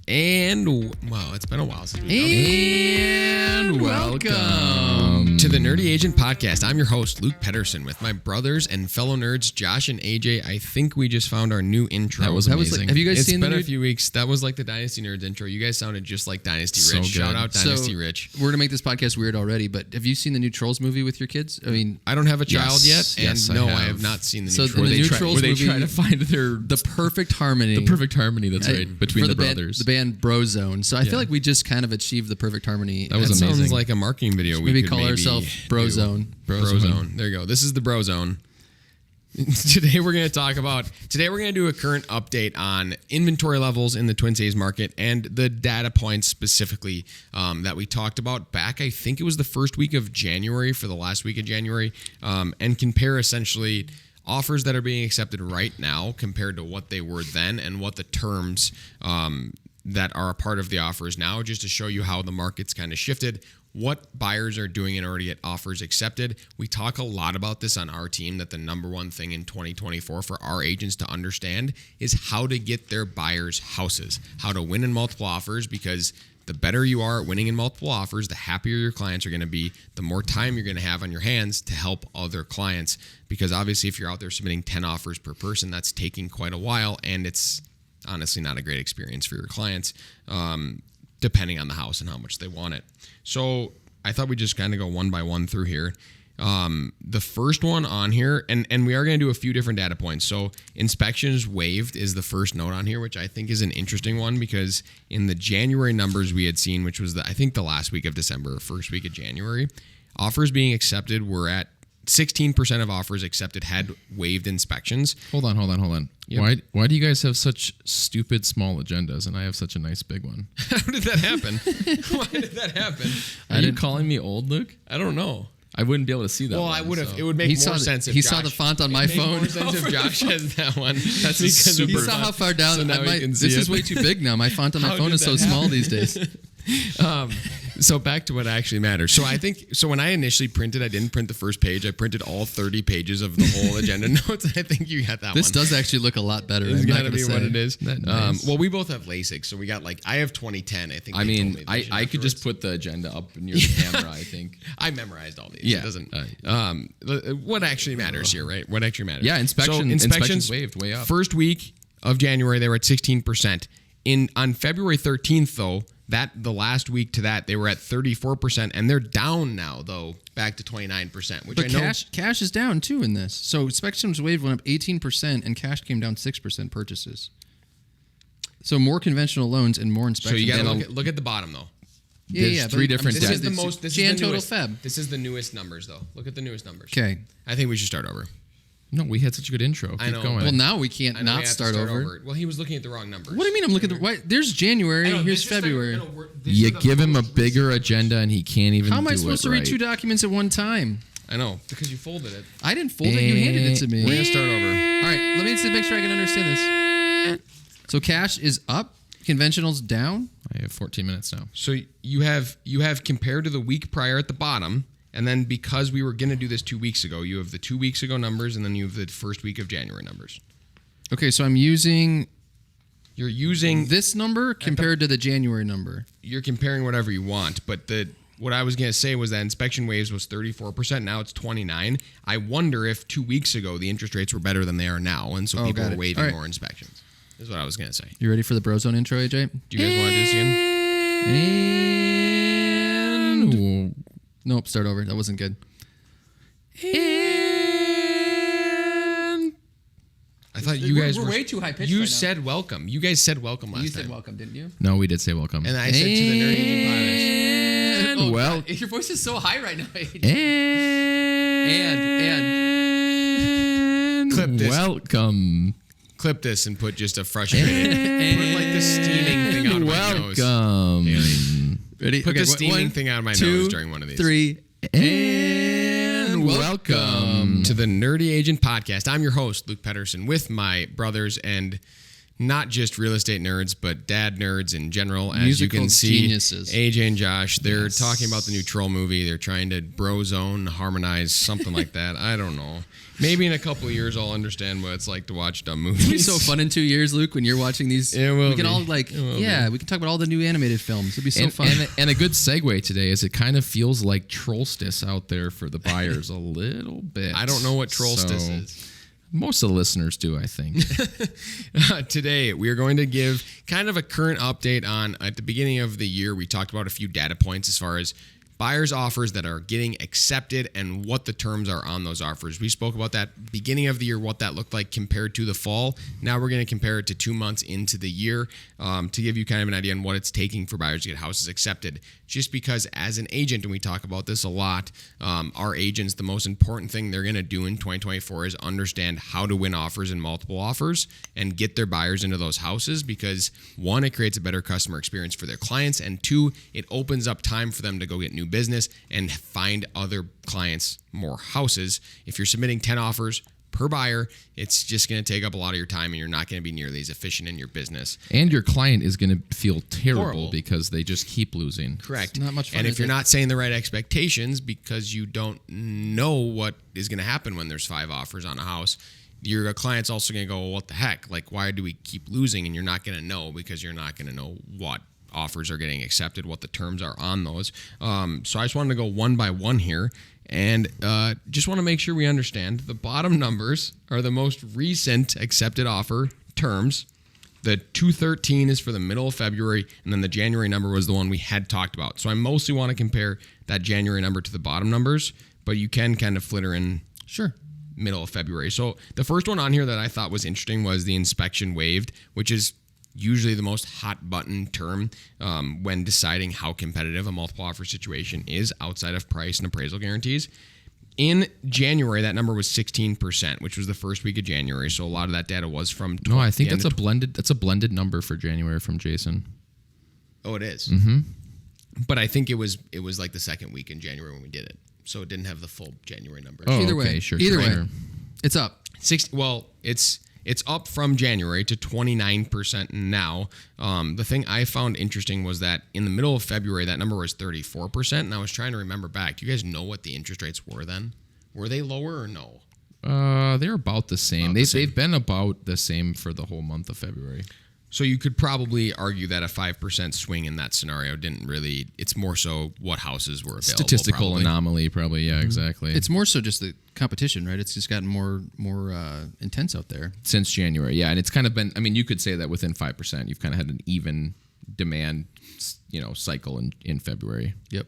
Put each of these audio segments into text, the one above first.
And wow, it's been a while since And welcome to the Nerdy Agent Podcast. I'm your host, Luke Pedersen, with my brothers and fellow nerds, Josh and AJ. I think we just found our new intro. That was amazing. Have you guys seen It's been a few weeks. That was like the Dynasty Nerds intro. You guys sounded just like Dynasty So Rich. good. Shout out Dynasty Rich. We're gonna make this podcast weird already, but have you seen the new Trolls movie with your kids? I mean, I don't have a child Yes. yet, and Yes, no, I I have. have not seen the So new in Trolls. the new Trolls they movie, try to find the perfect harmony. the perfect harmony. That's right, between for the band, brothers. the band Brozone. So I feel like we just kind of achieved the perfect harmony. That was That amazing. sounds like a marketing video. Maybe we could call ourselves do. Brozone. Brozone. There you go. This is the Brozone. Today we're going to do a current update on inventory levels in the Twin Cities market and the data points specifically that we talked about back, I think it was the first week of January for the last week of January, and compare essentially offers that are being accepted right now compared to what they were then and what the terms that are a part of the offers now, just to show you how the market's kind of shifted, what buyers are doing in order to get offers accepted. We talk a lot about this on our team, that the number one thing in 2024 for our agents to understand is how to get their buyers' houses, how to win in multiple offers, because the better you are at winning in multiple offers, the happier your clients are going to be, the more time you're going to have on your hands to help other clients. Because obviously, if you're out there submitting 10 offers per person, that's taking quite a while, and it's honestly not a great experience for your clients, depending on the house and how much they want it. So I thought we'd just kind of go one by one through here. The first one on here, and we are going to do a few different data points. So inspections waived is the first note on here, which I think is an interesting one, because in the January numbers we had seen, which was I think the last week of December or first week of January, offers being accepted were at 16% of offers accepted had waived inspections. Hold on. Yep. Why do you guys have such stupid small agendas and I have such a nice big one? How did that happen? Why did that happen? Are you calling me old, Luke? I don't know. I wouldn't be able to see that. Well, one, I would have. so. It would make He more saw the- sense if he Josh, saw the font on my it'd make phone. more sense if Josh has that one. That's super you saw how far down. So now we can see this it. is way too big now. My font on my How phone did is so that small happen? these days. So back to what actually matters. So when I initially printed, I didn't print the first page. I printed all 30 pages of the whole agenda notes. And I think you got that This one. does actually look a lot better. It's I'm not got to gonna be say. what it is. Nice. Well, we both have LASIK, so we got I have 2010. I think. I they told mean, me I vision could just afterwards. put the agenda up near the camera, I think. I memerized all these. Yeah. It doesn't. What actually matters here, right? What actually matters? Yeah, inspections waived way up. First week of January, they were at 16%. On February 13th, though, the last week to that, they were at 34%, and they're down now, though, back to 29%. Which But I know. cash is down too in this. So inspections waived went up 18%, and cash came down 6% purchases. So more conventional loans and more So inspections. you got to And look at the bottom, though. There's three different This data. is the most. This Jan is the total newest, Feb. This is the newest numbers, though. Look at the newest numbers. Okay. I think we should start over. No, we had such a good intro. Keep I know. going. Well, now we can't I know we not have to start over. Well, he was looking at the wrong numbers. What do you mean? I'm looking at the. Why, there's January. I know, Here's this is the- February. no, this you is the give him a most bigger recent- agenda and he can't even How am I do supposed it to read right. two documents at one time? I know, because you folded it. I didn't fold it. You handed it to me. We're gonna start over. All right, let me just make sure I can understand this. So cash is up, conventional's down. I have 14 minutes now. So you have compared to the week prior at the bottom, and then because we were going to do this 2 weeks ago, you have the 2 weeks ago numbers, and then you have the first week of January numbers. Okay, so I'm using You're using this number compared to the January number. You're comparing whatever you want, but what I was going to say was that inspection waves was 34%. Now it's 29%. I wonder if 2 weeks ago the interest rates were better than they are now, and so Oh, people got are it. waiving All right. more inspections. Is what I was going to say. You ready for the Brozone intro, AJ? Do you guys want to do this again? And Nope, start over. That wasn't good. I thought you guys we're were way too high-pitched You right now. said welcome. You guys said welcome last You time. said welcome, didn't you? no, we did say welcome. And I said to the Nerdy Agent Podcast. And Oh, well, God, your voice is so high right now, AJ. and Clip this. welcome. Clip this and put just a frustrated. Put like the steaming thing out of my nose. Welcome. Ready? Put Okay, the steaming thing out of my nose during one of these. 3. And welcome To the Nerdy Agent Podcast. I'm your host, Luke Pedersen, with my brothers and not just real estate nerds, but dad nerds in general. As Musical you can see, geniuses. AJ and Josh, they're talking about the new Troll movie. They're trying to brozone, harmonize, something like that. I don't know. Maybe in a couple of years I'll understand what it's like to watch dumb movies. It'll be so fun in 2 years, Luke, when you're watching these. It will we can be. all we can talk about all the new animated films. It'll be so fun. And a good segue today is it kind of feels like Trollstis out there for the buyers a little bit. I don't know what Trollstis is. Most of the listeners do, I think. Today, we are going to give kind of a current update on, at the beginning of the year, we talked about a few data points as far as buyers' offers that are getting accepted and what the terms are on those offers. We spoke about that beginning of the year, what that looked like compared to the fall. Now we're going to compare it to 2 months into the year to give you kind of an idea on what it's taking for buyers to get houses accepted. Just because as an agent, and we talk about this a lot, our agents, the most important thing they're going to do in 2024 is understand how to win offers and multiple offers and get their buyers into those houses because, one, it creates a better customer experience for their clients, and two, it opens up time for them to go get new business and find other clients more houses. If you're submitting 10 offers per buyer, it's just going to take up a lot of your time and you're not going to be nearly as efficient in your business. And your client is going to feel terrible Horrible. because they just keep losing. Correct. It's not much fun, and if is you're it? not saying the right expectations because you don't know what is going to happen when there's 5 offers on a house, your client's also going to go, well, what the heck? Like, why do we keep losing? And you're not going to know because you're not going to know what offers are getting accepted, what the terms are on those. So I just wanted to go one by one here and just want to make sure we understand the bottom numbers are the most recent accepted offer terms. The 213 is for the middle of February, and then the January number was the one we had talked about. So I mostly want to compare that January number to the bottom numbers, but you can kind of flitter in Sure. middle of February. So the first one on here that I thought was interesting was the inspection waived, which is usually the most hot button term when deciding how competitive a multiple offer situation is outside of price and appraisal guarantees. In January, that number was 16%, which was the first week of January. So a lot of that data was from. No, I think the end that's of a blended number for January from Jason. Oh, it is. Mm-hmm. But I think it was like the second week in January when we did it, so it didn't have the full January numbers. Oh, Either okay, way, sure, either sure. way, it's up. It's up from January to 29% now. The thing I found interesting was that in the middle of February, that number was 34%, and I was trying to remember back. Do you guys know what the interest rates were then? Were they lower or no? They're about the same. They've been about the same for the whole month of February. So you could probably argue that a 5% swing in that scenario didn't really. It's more so what houses were available. Statistical probably. anomaly, probably. Yeah, exactly. It's more so just the competition, right? It's just gotten more intense out there. Since January, yeah, and it's kind of been. I mean, you could say that within 5%, you've kind of had an even demand, cycle in February. Yep.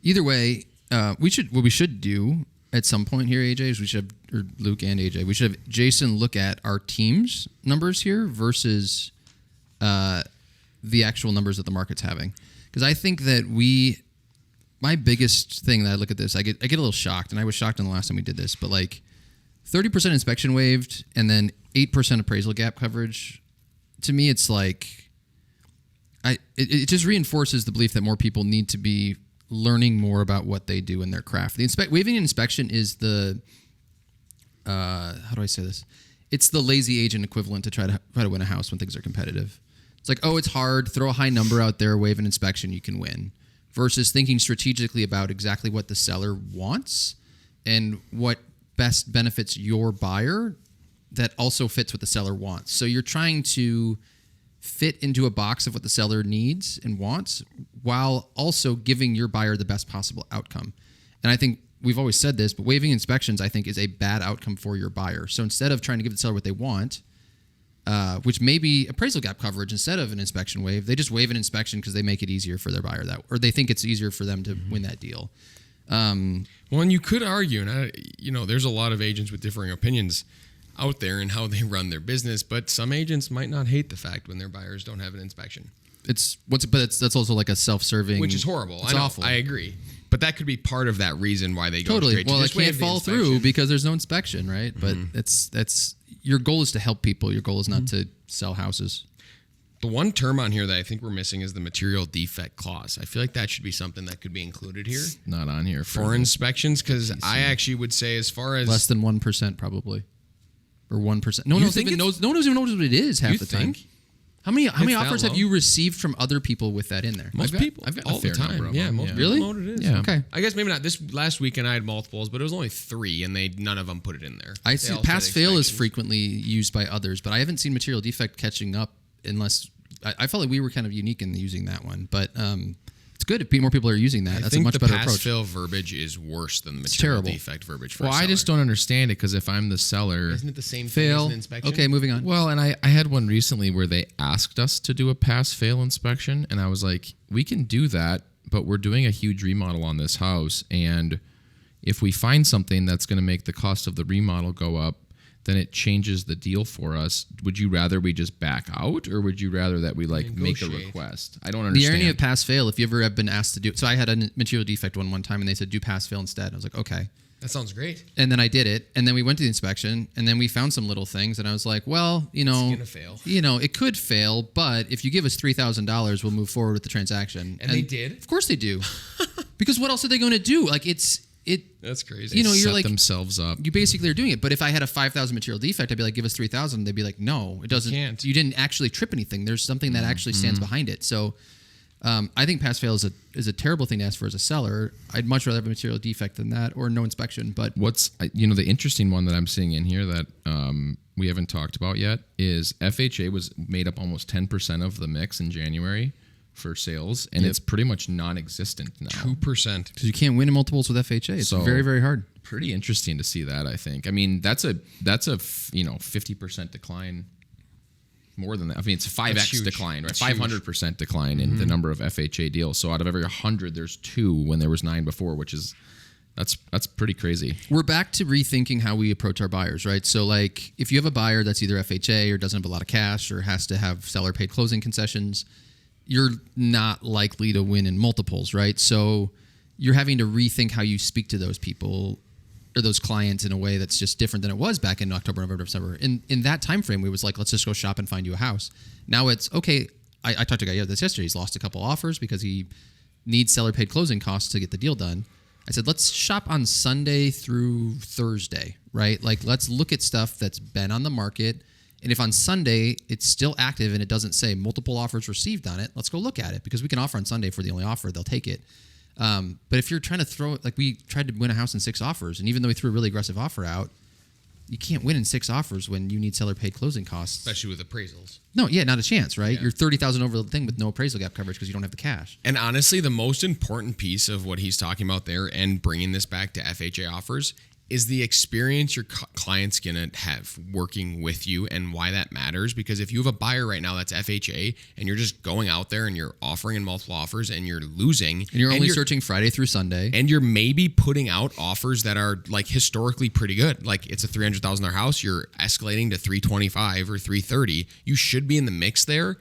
Either way, what we should do at some point here, AJ, is we should have, or Luke and AJ, we should have Jason look at our team's numbers here versus the actual numbers that the market's having. Because I think that my biggest thing that I look at this, I get a little shocked, and I was shocked on the last time we did this, but like 30% inspection waived and then 8% appraisal gap coverage, to me it's like, it just reinforces the belief that more people need to be learning more about what they do in their craft. Waiving an inspection is the how do I say this? It's the lazy agent equivalent to try to win a house when things are competitive. It's like, oh, it's hard. Throw a high number out there, waive an inspection, you can win. Versus thinking strategically about exactly what the seller wants and what best benefits your buyer that also fits what the seller wants. So you're trying to fit into a box of what the seller needs and wants while also giving your buyer the best possible outcome. And I think we've always said this, but waiving inspections, I think, is a bad outcome for your buyer. So instead of trying to give the seller what they want, which may be appraisal gap coverage instead of an inspection waive, they just waive an inspection because they make it easier for their buyer, or they think it's easier for them to win that deal. Well, and you could argue, and there's a lot of agents with differing opinions out there in how they run their business, but some agents might not hate the fact when their buyers don't have an inspection. That's also like a self-serving, which is horrible. It's awful. I agree, but that could be part of that reason why they go Totally. straight to Well, it just waive can't the fall inspection. through because there's no inspection, right? But that's your goal is to help people. Your goal is not to sell houses. The one term on here that I think we're missing is the material defect clause. I feel like that should be something that could be included here Not on here for inspections, because I actually would say as far as Less than 1% probably. or 1%. No You one think even knows. No one even knows what it is half You the time. think? How many that offers have low? you received from other people with that in there? Most I've got- people, I've got a all the fair number time. of Yeah, them, most yeah. people Really? know what it is. Yeah. Okay. I guess maybe not. This last weekend I had multiples, but it was only 3, and none of them put it in there. I They see all pass said fail is inspections. frequently used by others, but I haven't seen material defect catching up unless I felt like we were kind of unique in using that one. But it's good if more people are using that. I That's a think much the better pass approach. fail verbiage is worse than the material terrible. defect verbiage for Well, a I seller. just don't understand it because if I'm the seller, Isn't it the same thing as Fail. an inspection? Okay, moving on. well, and I had one recently where they asked us to do a pass-fail inspection, and I was like, we can do that, but we're doing a huge remodel on this house, and if we find something that's going to make the cost of the remodel go up, then it changes the deal for us. Would you rather we just back out, or would you rather that we make a Negotiate. request? I don't The understand. irony of pass fail, if you ever have been asked to do, so I had a material defect one time, and they said do pass fail instead. I was like, okay. That sounds great. And then I did it, and then we went to the inspection, and then we found some little things, and I was like, well, It's gonna fail. it could fail, but if you give us $3,000, we'll move forward with the transaction. And they did? Of course they do, because what else are they going to do? Like That's crazy. You know, They you're set like- themselves up. you basically are doing it. But if I had a 5,000 material defect, I'd be like, give us 3,000. They'd be like, no, it doesn't. can't. You didn't actually trip anything. There's something that actually stands behind it. So I think pass fail is a terrible thing to ask for as a seller. I'd much rather have a material defect than that, or no inspection. But The interesting one that I'm seeing in here that we haven't talked about yet is FHA was made up almost 10% of the mix in January for sales, and it's pretty much non-existent now. 2%. because you can't win in multiples with FHA, it's So- very, very hard. Pretty interesting to see that. I think. I mean, that's a 50% decline. More than that. I mean, it's 5x That's huge. decline, right? That's 500% decline in the number of FHA deals. So out of every 100, there's 2 when there was 9 before, which is that's pretty crazy. We're back to rethinking how we approach our buyers, right? So, like, if you have a buyer that's either FHA or doesn't have a lot of cash or has to have seller paid closing concessions, you're not likely to win in multiples, right? So, you're having to rethink how you speak to those people or those clients in a way that's just different than it was back in October, November, December. In that time frame, we was like, let's just go shop and find you a house. Now it's okay. I talked to a guy this yesterday. He's lost a couple offers because he needs seller paid closing costs to get the deal done. I said, let's shop on Sunday through Thursday, right? Like, let's look at stuff that's been on the market. And if on Sunday it's still active and it doesn't say multiple offers received on it, let's go look at it, because we can offer on Sunday for the only offer, they'll take it. But if you're trying to throw it, like we tried to win a house in 6 offers, and even though we threw a really aggressive offer out, you can't win in 6 offers when you need seller paid closing costs. Especially with appraisals. No, yeah, not a chance, right? Yeah. You're 30,000 over the thing with no appraisal gap coverage because you don't have the cash. And honestly, the most important piece of what he's talking about there and bringing this back to FHA offers is the experience your client's going to have working with you and why that matters. Because if you have a buyer right now that's FHA and you're just going out there and you're offering in multiple offers and you're losing. And you're only searching Friday through Sunday. And you're maybe putting out offers that are like historically pretty good. Like it's a $300,000 house. You're escalating to 325 or 330. You should be in the mix there.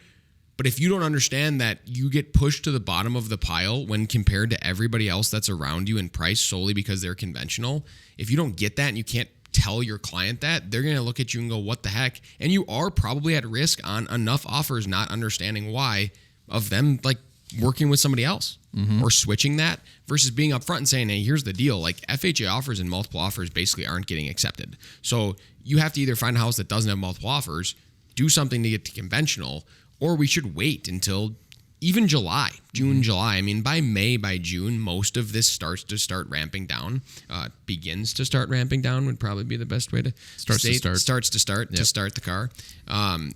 But if you don't understand that you get pushed to the bottom of the pile when compared to everybody else that's around you in price solely because they're conventional, if you don't get that and you can't tell your client that, they're going to look at you and go, what the heck? And you are probably at risk on enough offers not understanding why of them like working with somebody else or switching that versus being upfront and saying, hey, here's the deal. Like FHA offers and multiple offers basically aren't getting accepted. So you have to either find a house that doesn't have multiple offers, do something to get to conventional, or we should wait until even June, July. I mean, by May, by June, most of this starts to start ramping down. Begins to start ramping down would probably be the best way to Starts to start the car.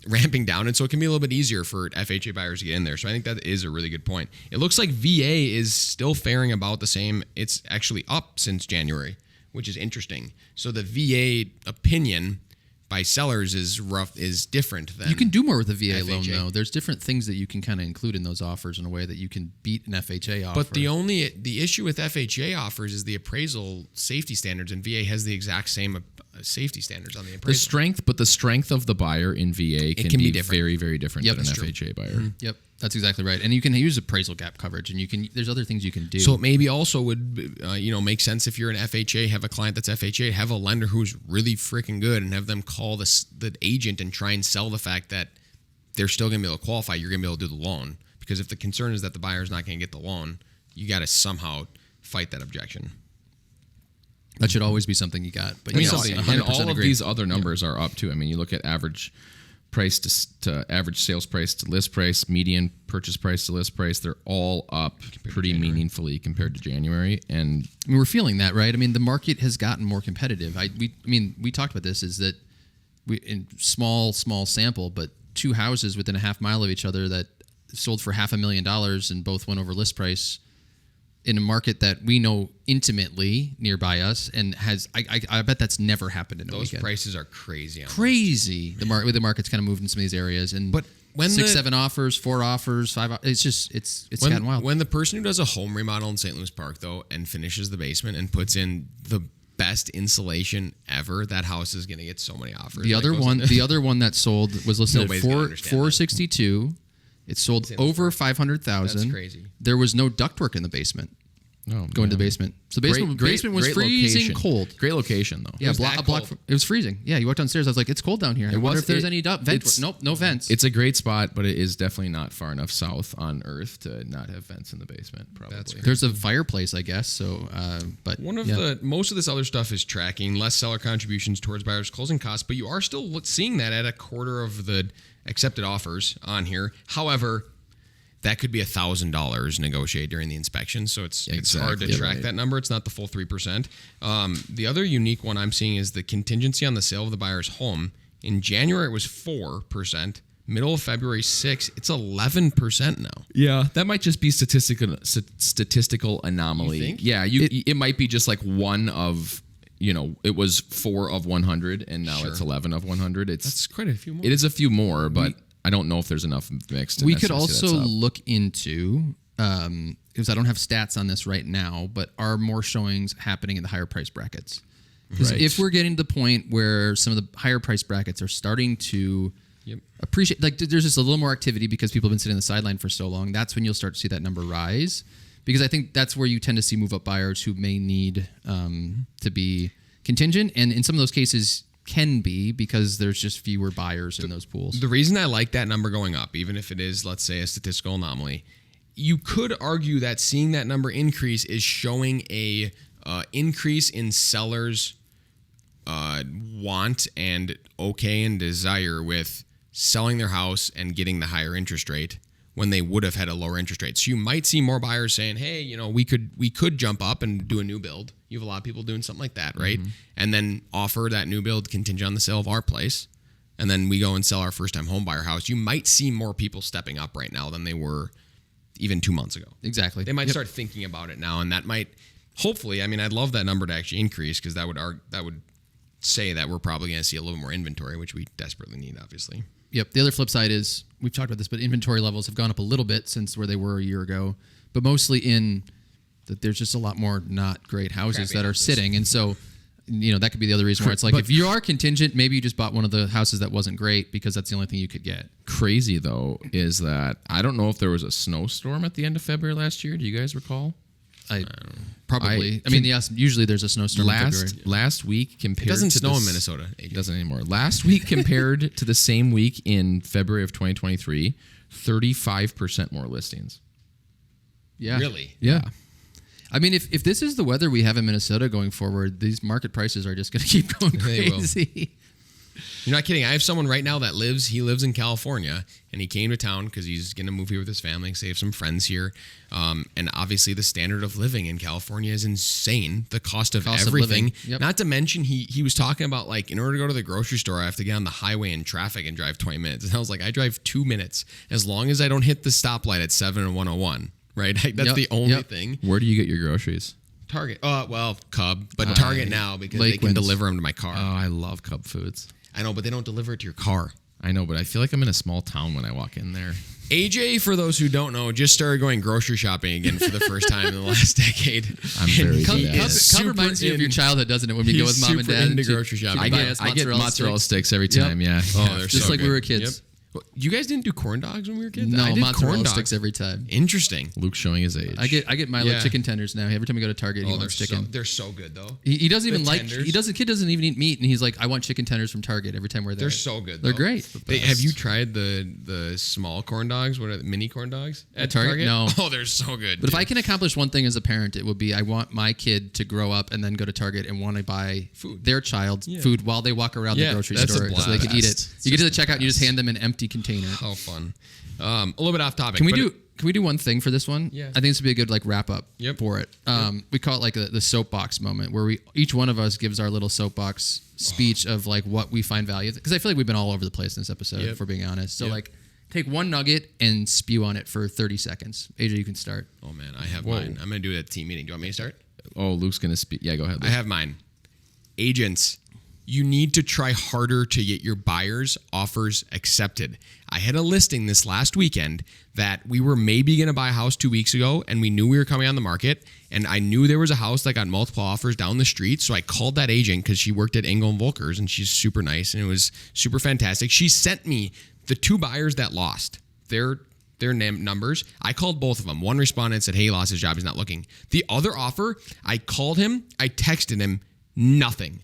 Ramping down, and so it can be a little bit easier for FHA buyers to get in there. So I think that is a really good point. It looks like VA is still faring about the same. It's actually up since January, which is interesting. So the VA opinion by sellers is different than You can do more with a VA loan, FHA. though. There's different things that you can kind of include in those offers in a way that you can beat an FHA offer. But the issue with FHA offers is the appraisal safety standards, and VA has the exact same safety standards on the appraisal. The strength of the buyer in VA can be be different. very, very different Yep, than an that's true. FHA buyer. Yep, that's exactly right. And you can use appraisal gap coverage, and there's other things you can do. So it maybe also would make sense if you're an FHA, have a client that's FHA, have a lender who's really freaking good, and have them call the agent and try and sell the fact that they're still going to be able to qualify. You're going to be able to do the loan, because if the concern is that the buyer's not going to get the loan, you got to somehow fight that objection. That should always be something you got. But I mean, yes, and 100% all of agree. these other numbers are up too. I mean, you look at average price to average sales price to list price, median purchase price to list price. They're all up pretty meaningfully compared to January. And I mean, we're feeling that, right? I mean, the market has gotten more competitive. We talked about this. Is that we in small sample, but 2 houses within a half mile of each other that sold for $500,000 and both went over list price in a market that we know intimately nearby us and has. I bet that's never happened in a Those weekend. prices are crazy. Crazy. The market's kind of moved in some of these areas, and But when 6, 7 offers, 4 offers, 5. It's just it's gotten wild. When the person who does a home remodel in St. Louis Park though and finishes the basement and puts in the best insulation ever, that house is going to get so many offers. The other one that sold was listed Nobody's at gonna understand that. 462. It sold over 500,000. That's crazy. There was no ductwork in the basement. no, Going to the basement. So the basement was freezing location. cold. Great location though. Yeah, was a that block. cold? It was freezing. Yeah, you walked downstairs. I was like, it's cold down here. I wonder if there's any vent. it's- Nope, no vents. It's a great spot, but it is definitely not far enough south on Earth to not have vents in the basement. Probably. That's There's a fireplace, I guess. So, but One of yeah. most of this other stuff is tracking less seller contributions towards buyers' closing costs, but you are still seeing that at a quarter of the accepted offers on here. However, that could be $1,000 negotiated during the inspection, so it's hard to Exactly track right. that number. It's not the full 3%. The other unique one I'm seeing is the contingency on the sale of the buyer's home. In January, it was 4%. Middle of February, 6%. It's 11% now. Yeah, that might just be statistical anomaly. You think? Yeah, it might be just like one of, it was 4 of 100 and now it's 11 of 100. That's quite a few more. It is a few more, but I don't know if there's enough mixed. We could also look into, because I don't have stats on this right now, but are more showings happening in the higher price brackets? Because Right. if we're getting to the point where some of the higher price brackets are starting to appreciate, like there's just a little more activity because people have been sitting on the sideline for so long, that's when you'll start to see that number rise. Because I think that's where you tend to see move up buyers who may need to be contingent. And in some of those cases, can be because there's just fewer buyers in those pools. The reason I like that number going up, even if it is, let's say, a statistical anomaly, you could argue that seeing that number increase is showing a increase in sellers' want and okay and desire with selling their house and getting the higher interest rate when they would have had a lower interest rate. So you might see more buyers saying, hey, we could jump up and do a new build. You have a lot of people doing something like that, right? Mm-hmm. And then offer that new build contingent on the sale of our place. And then we go and sell our first-time home buyer house. You might see more people stepping up right now than they were even 2 months ago. Exactly. They might start thinking about it now, and that might, hopefully, I mean, I'd love that number to actually increase because that would say that we're probably going to see a little more inventory, which we desperately need, obviously. Yep. The other flip side is, we've talked about this, but inventory levels have gone up a little bit since where they were a year ago, but mostly in that there's just a lot more not great houses Crappy that are houses. sitting. And so, that could be the other reason where it's like, if you are contingent, maybe you just bought one of the houses that wasn't great because that's the only thing you could get. Crazy though is that I don't know if there was a snowstorm at the end of February last year. Do you guys recall? Probably. I mean, yes, usually there's a snowstorm in February. Last week compared It doesn't to snow in this- Minnesota. It doesn't anymore. Last week compared to the same week in February of 2023, 35% more listings. Yeah. Really? Yeah. I mean, if this is the weather we have in Minnesota going forward, these market prices are just going to keep going They will. crazy. You're not kidding. I have someone right now that lives in California, and he came to town because he's going to move here with his family, save some friends here. And obviously the standard of living in California is insane. The cost of everything. living. Yep. Not to mention he was talking about, like, in order to go to the grocery store, I have to get on the highway in traffic and drive 20 minutes. And I was like, I drive 2 minutes as long as I don't hit the stoplight at 7 and 101. Right? That's Yep. the only Yep. thing. Where do you get your groceries? Target. Well, Cub, but Target now because they can Lakewinds. deliver them to my car. Oh, I love Cub Foods. I know, but they don't deliver it to your car. I know, but I feel like I'm in a small town when I walk in there. AJ, for those who don't know, just started going grocery shopping again for the first time in the last decade. I'm very And good he at is it. super reminds you of your in- childhood, doesn't it? When we go with he's mom and super dad into to- grocery shopping. to I buy get us mozzarella sticks. sticks every time. Yeah. Oh, they're Just so like we good. were kids. You guys didn't do corn dogs when we were kids? I No, did mozzarella corn sticks dogs. every time. Interesting. Luke's showing his age. I get Milo Yeah. chicken tenders now. Every time we go to Target, he Oh, wants chicken. they're so good though. He doesn't The even like. tenders. The kid doesn't even eat meat, and he's like, I want chicken tenders from Target every time we're there. They're so good. They're though. great. Have you tried the small corn dogs? What are the mini corn dogs at Target? No. Oh, they're so good. But if I can accomplish one thing as a parent, it would be I want my kid to grow up and then go to Target and want to buy their child food while they walk around the grocery that's a store so they can eat it. blast. You get to the checkout and you just hand them an empty container. how fun. A little bit off topic. Can we but do one thing for this one? Yeah. I think this would be a good wrap up Yep. for it. We call it like the soapbox moment where each one of us gives our little soapbox speech of like what we find value, because I feel like we've been all over the place in this episode, if we're being honest. So like take one nugget and spew on it for 30 seconds. AJ, you can start. Oh man, I have mine. I'm gonna do it at the team meeting. Do you want me to start? Oh, Luke's gonna speak. Yeah, go ahead. I Luke. have mine. Agents, you need to try harder to get your buyers' offers accepted. I had a listing this last weekend that we were maybe going to buy a house 2 weeks ago, and we knew we were coming on the market, and I knew there was a house that got multiple offers down the street, so I called that agent because she worked at Engel & Volkers, and she's super nice, and it was super fantastic. She sent me the 2 buyers that lost their numbers. I called both of them. One responded and said, hey, he lost his job, he's not looking. The other offer, I called him, I texted him, nothing.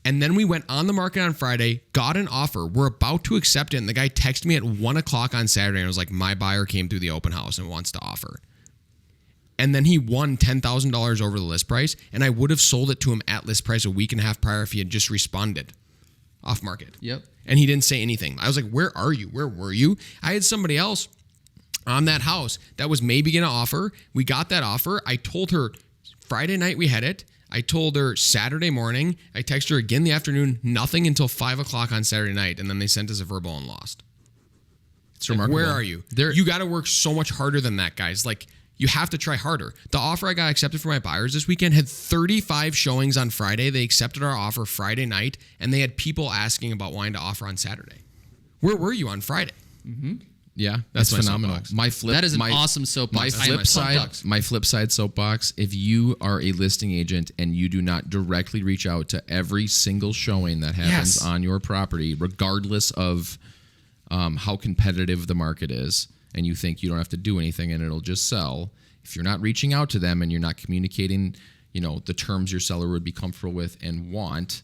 And then we went on the market on Friday, got an offer. We're about to accept it. And the guy texted me at 1 o'clock on Saturday and was like, my buyer came through the open house and wants to offer. And then he won $10,000 over the list price. And I would have sold it to him at list price a week and a half prior if he had just responded off market. Yep. And he didn't say anything. I was like, where are you? Where were you? I had somebody else on that house that was maybe going to offer. We got that offer. I told her Friday night we had it. I told her Saturday morning. I texted her again the afternoon. Nothing until 5 o'clock on Saturday night. And then they sent us a verbal and lost. It's Like, remarkable. where are you? You got to work so much harder than that, guys. Like, you have to try harder. The offer I got accepted for my buyers this weekend had 35 showings on Friday. They accepted our offer Friday night, and they had people asking about wanting to offer on Saturday. Where were you on Friday? Yeah, That's that's my phenomenal. soapbox. My flip. That is an my, awesome soapbox. My I am flip side. pumped up. My flip side soapbox. If you are a listing agent and you do not directly reach out to every single showing that happens Yes. on your property, regardless of how competitive the market is, and you think you don't have to do anything and it'll just sell, if you're not reaching out to them and you're not communicating, the terms your seller would be comfortable with and want,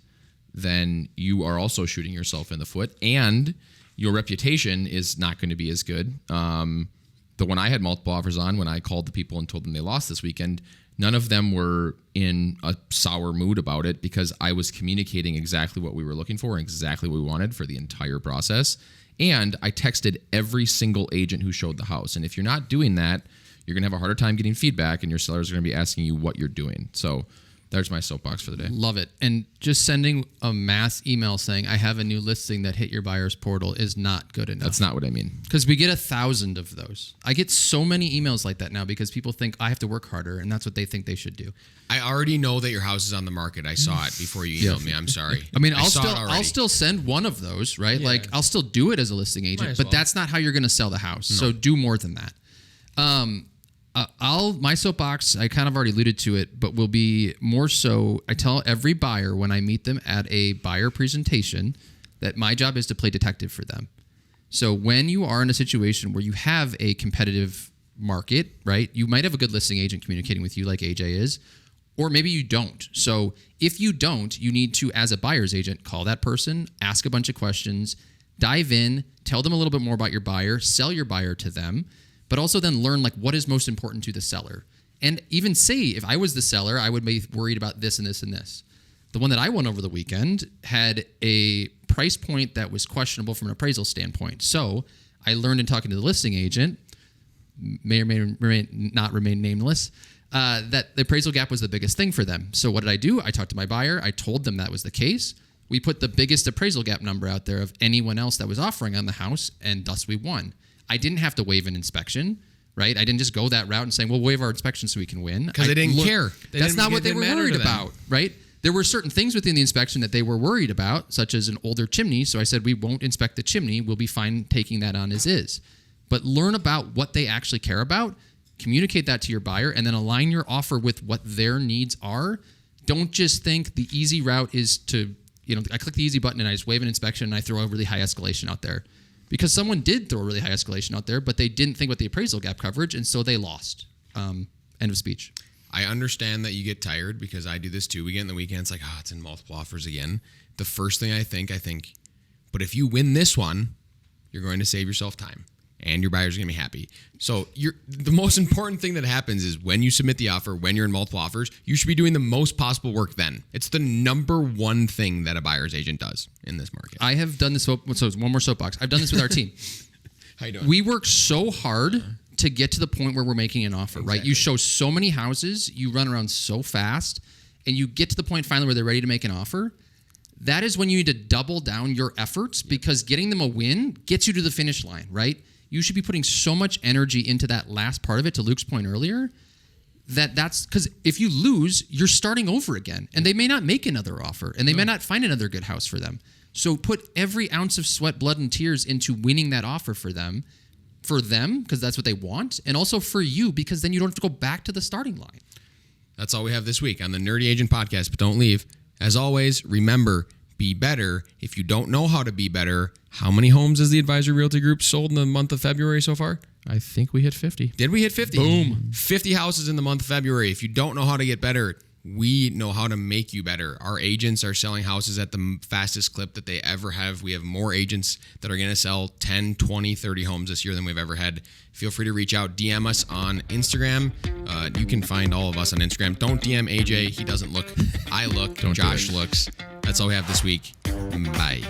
then you are also shooting yourself in the foot, and your reputation is not going to be as good. The one I had multiple offers on, when I called the people and told them they lost this weekend, none of them were in a sour mood about it because I was communicating exactly what we were looking for and exactly what we wanted for the entire process. And I texted every single agent who showed the house. And if you're not doing that, you're going to have a harder time getting feedback, and your sellers are going to be asking you what you're doing. So there's my soapbox for the day. Love it. And just sending a mass email saying, I have a new listing that hit your buyer's portal is not good enough. That's not what I mean. Because we get 1,000 of those. I get so many emails like that now because people think I have to work harder, and that's what they think they should do. I already know that your house is on the market. I saw it before you emailed me. I'm sorry. I mean, saw it already. I'll still send one of those, right? Yeah. Like I'll still do it as a listing Might agent, as but well. that's not how you're going to sell the house. So do more than that. My soapbox, I kind of already alluded to it, but will be more so. I tell every buyer when I meet them at a buyer presentation that my job is to play detective for them. So when you are in a situation where you have a competitive market, right? You might have a good listing agent communicating with you like AJ is, or maybe you don't. So if you don't, you need to, as a buyer's agent, call that person, ask a bunch of questions, dive in, tell them a little bit more about your buyer, sell your buyer to them, but also then learn like what is most important to the seller. And even say, if I was the seller, I would be worried about this and this and this. The one that I won over the weekend had a price point that was questionable from an appraisal standpoint. So I learned in talking to the listing agent, may or may not remain nameless, that the appraisal gap was the biggest thing for them. So what did I do? I talked to my buyer. I told them that was the case. We put the biggest appraisal gap number out there of anyone else that was offering on the house, and thus we won. I didn't have to waive an inspection, right? I didn't just go that route and say, well, waive our inspection so we can win. Because they didn't care. That's not what they were worried about, right? There were certain things within the inspection that they were worried about, such as an older chimney. So I said, we won't inspect the chimney. We'll be fine taking that on as is. But learn about what they actually care about, communicate that to your buyer, and then align your offer with what their needs are. Don't just think the easy route is to, I click the easy button and I just waive an inspection and I throw a really high escalation out there. because someone did throw a really high escalation out there, but they didn't think about the appraisal gap coverage, and so they lost. End of speech. I understand that you get tired because I do this too. We get in the weekend, it's like, it's in multiple offers again. The first thing I think, but if you win this one, you're going to save yourself time and your buyers are going to be happy. So the most important thing that happens is when you submit the offer, when you're in multiple offers, you should be doing the most possible work then. It's the number one thing that a buyer's agent does in this market. I have done this. So one more soapbox. I've done this with our team. How you doing? We work so hard to get to the point where we're making an offer, right? You show so many houses, you run around so fast, and you get to the point finally where they're ready to make an offer. That is when you need to double down your efforts because getting them a win gets you to the finish line, right? You should be putting so much energy into that last part of it, to Luke's point earlier, that's because if you lose, you're starting over again, and they may not make another offer, and they may not find another good house for them. So put every ounce of sweat, blood, and tears into winning that offer for them, because that's what they want, and also for you, because then you don't have to go back to the starting line. That's all we have this week on the Nerdy Agent Podcast, but don't leave. As always, remember, be better. If you don't know how to be better, how many homes has the Advisor Realty Group sold in the month of February so far? I think we hit 50. Did we hit 50? Boom. 50 houses in the month of February. If you don't know how to get better, we know how to make you better. Our agents are selling houses at the fastest clip that they ever have. We have more agents that are going to sell 10, 20, 30 homes this year than we've ever had. Feel free to reach out. DM us on Instagram. You can find all of us on Instagram. Don't DM AJ. He doesn't look. I look. Josh looks. That's all we have this week. Bye.